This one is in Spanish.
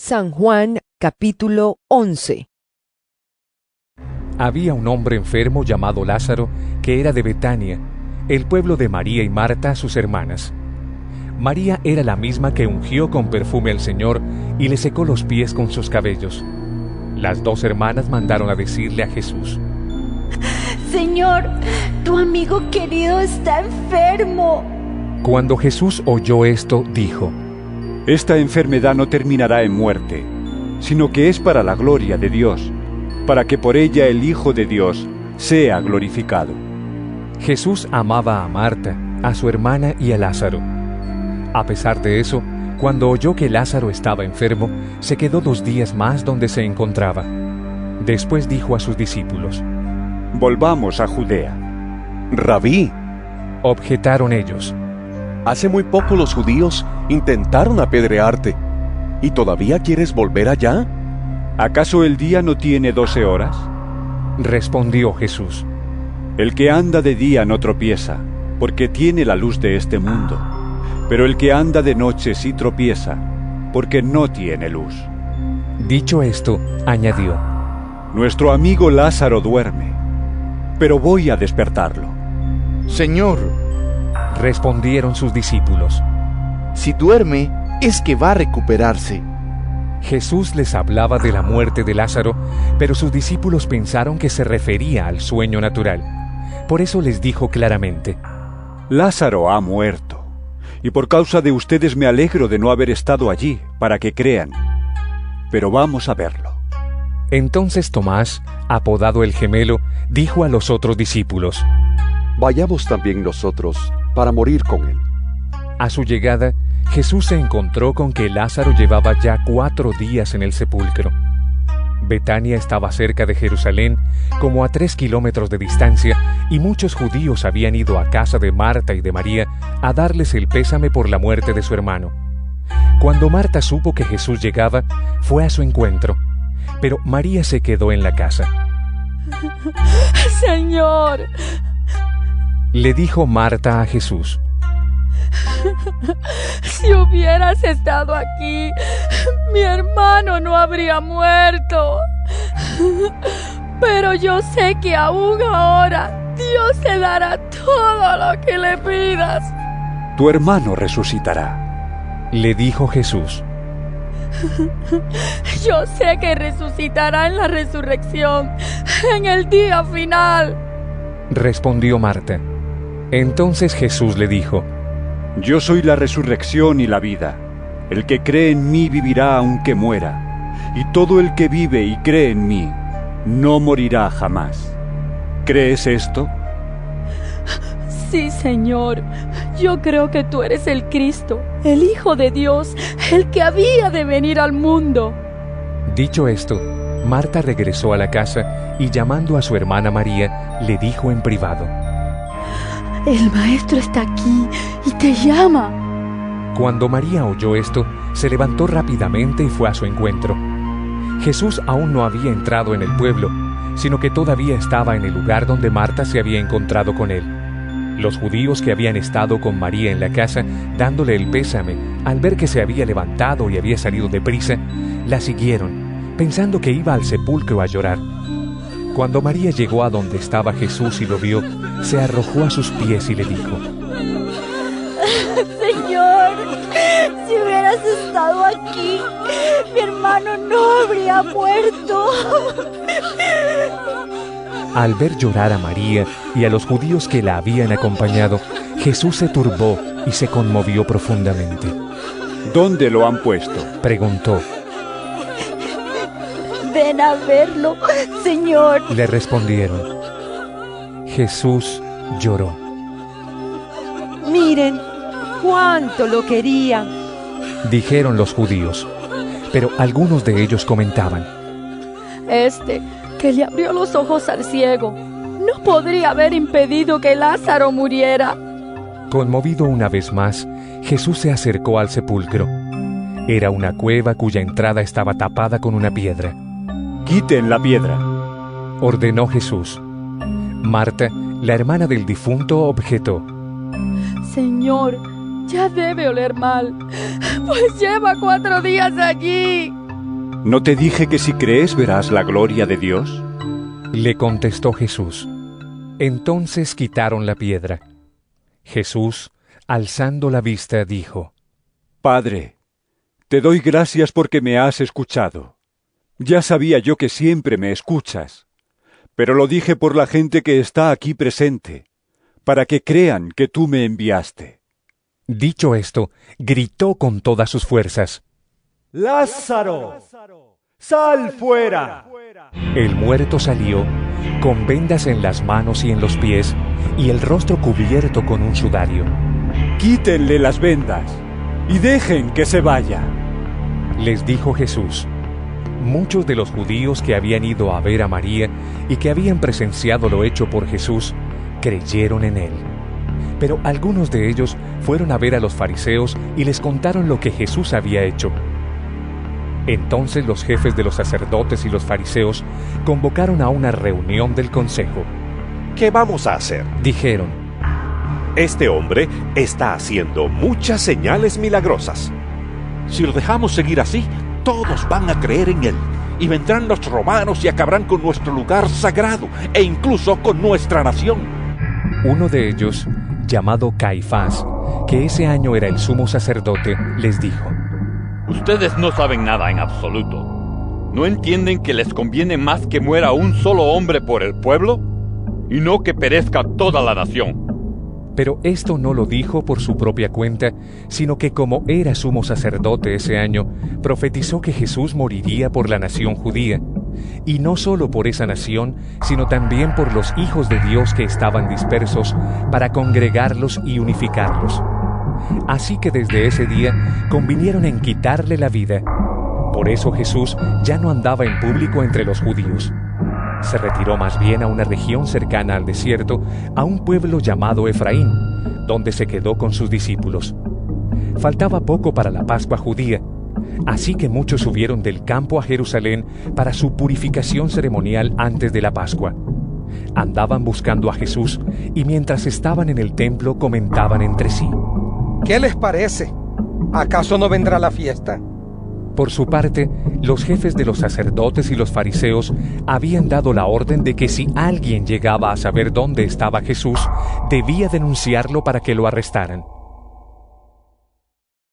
San Juan capítulo 11. Había un hombre enfermo llamado Lázaro, que era de Betania, el pueblo de María y Marta, sus hermanas. María era la misma que ungió con perfume al Señor y le secó los pies con sus cabellos. Las dos hermanas mandaron a decirle a Jesús: Señor, tu amigo querido está enfermo. Cuando Jesús oyó esto, dijo: Esta enfermedad no terminará en muerte, sino que es para la gloria de Dios, para que por ella el Hijo de Dios sea glorificado. Jesús amaba a Marta, a su hermana y a Lázaro. A pesar de eso, cuando oyó que Lázaro estaba enfermo, se quedó 2 días más donde se encontraba. Después dijo a sus discípulos: Volvamos a Judea. Rabí, objetaron ellos: hace muy poco los judíos intentaron apedrearte, ¿y todavía quieres volver allá? ¿Acaso el día no tiene 12 horas? Respondió Jesús: El que anda de día no tropieza, porque tiene la luz de este mundo. Pero el que anda de noche sí tropieza, porque no tiene luz. Dicho esto, añadió: Nuestro amigo Lázaro duerme, pero voy a despertarlo. Señor, respondieron sus discípulos, si duerme, es que va a recuperarse. Jesús les hablaba de la muerte de Lázaro, pero sus discípulos pensaron que se refería al sueño natural. Por eso les dijo claramente: Lázaro ha muerto, y por causa de ustedes me alegro de no haber estado allí, para que crean. Pero vamos a verlo. Entonces Tomás, apodado el Gemelo, dijo a los otros discípulos: Vayamos también nosotros para morir con él. A su llegada, Jesús se encontró con que Lázaro llevaba ya 4 días en el sepulcro. Betania estaba cerca de Jerusalén, como a 3 kilómetros de distancia, y muchos judíos habían ido a casa de Marta y de María a darles el pésame por la muerte de su hermano. Cuando Marta supo que Jesús llegaba, fue a su encuentro, pero María se quedó en la casa. Señor, le dijo Marta a Jesús: si hubieras estado aquí, mi hermano no habría muerto. Pero yo sé que aún ahora Dios te dará todo lo que le pidas. Tu hermano resucitará, le dijo Jesús. Yo sé que resucitará en la resurrección, en el día final, respondió Marta. Entonces Jesús le dijo: Yo soy la resurrección y la vida. El que cree en mí vivirá aunque muera, y todo el que vive y cree en mí no morirá jamás. ¿Crees esto? Sí, Señor. Yo creo que tú eres el Cristo, el Hijo de Dios, el que había de venir al mundo. Dicho esto, Marta regresó a la casa y, llamando a su hermana María, le dijo en privado: El Maestro está aquí y te llama. Cuando María oyó esto, se levantó rápidamente y fue a su encuentro. Jesús aún no había entrado en el pueblo, sino que todavía estaba en el lugar donde Marta se había encontrado con él. Los judíos que habían estado con María en la casa, dándole el pésame, al ver que se había levantado y había salido deprisa, la siguieron, pensando que iba al sepulcro a llorar. Cuando María llegó a donde estaba Jesús y lo vio, se arrojó a sus pies y le dijo: Señor, si hubieras estado aquí, mi hermano no habría muerto. Al ver llorar a María y a los judíos que la habían acompañado, Jesús se turbó y se conmovió profundamente. ¿Dónde lo han puesto?, preguntó. Ven a verlo, Señor, le respondieron. Jesús lloró. Miren, cuánto lo querían, dijeron los judíos. Pero algunos de ellos comentaban: Este que le abrió los ojos al ciego no podría haber impedido que Lázaro muriera. Conmovido una vez más, Jesús se acercó al sepulcro. Era una cueva cuya entrada estaba tapada con una piedra. Quiten la piedra, ordenó Jesús. Marta, la hermana del difunto, objetó: Señor, ya debe oler mal, pues lleva 4 días allí. ¿No te dije que si crees verás la gloria de Dios? Le contestó Jesús. Entonces quitaron la piedra. Jesús, alzando la vista, dijo: Padre, te doy gracias porque me has escuchado. Ya sabía yo que siempre me escuchas, pero lo dije por la gente que está aquí presente, para que crean que tú me enviaste. Dicho esto, gritó con todas sus fuerzas: ¡Lázaro! ¡Sal fuera! El muerto salió, con vendas en las manos y en los pies, y el rostro cubierto con un sudario. Quítenle las vendas y dejen que se vaya. Les dijo Jesús. Muchos de los judíos que habían ido a ver a María y que habían presenciado lo hecho por Jesús, creyeron en él. Pero algunos de ellos fueron a ver a los fariseos y les contaron lo que Jesús había hecho. Entonces los jefes de los sacerdotes y los fariseos convocaron a una reunión del consejo. ¿Qué vamos a hacer? Dijeron: Este hombre está haciendo muchas señales milagrosas. Si lo dejamos seguir así, todos van a creer en él, y vendrán los romanos y acabarán con nuestro lugar sagrado, e incluso con nuestra nación. Uno de ellos, llamado Caifás, que ese año era el sumo sacerdote, les dijo: Ustedes no saben nada en absoluto. ¿No entienden que les conviene más que muera un solo hombre por el pueblo, y no que perezca toda la nación? Pero esto no lo dijo por su propia cuenta, sino que como era sumo sacerdote ese año, profetizó que Jesús moriría por la nación judía, y no solo por esa nación, sino también por los hijos de Dios que estaban dispersos, para congregarlos y unificarlos. Así que desde ese día convinieron en quitarle la vida. Por eso Jesús ya no andaba en público entre los judíos. Se retiró más bien a una región cercana al desierto, a un pueblo llamado Efraín, donde se quedó con sus discípulos. Faltaba poco para la Pascua judía, así que muchos subieron del campo a Jerusalén para su purificación ceremonial antes de la Pascua. Andaban buscando a Jesús y mientras estaban en el templo comentaban entre sí: ¿Qué les parece? ¿Acaso no vendrá la fiesta? Por su parte, los jefes de los sacerdotes y los fariseos habían dado la orden de que si alguien llegaba a saber dónde estaba Jesús, debía denunciarlo para que lo arrestaran.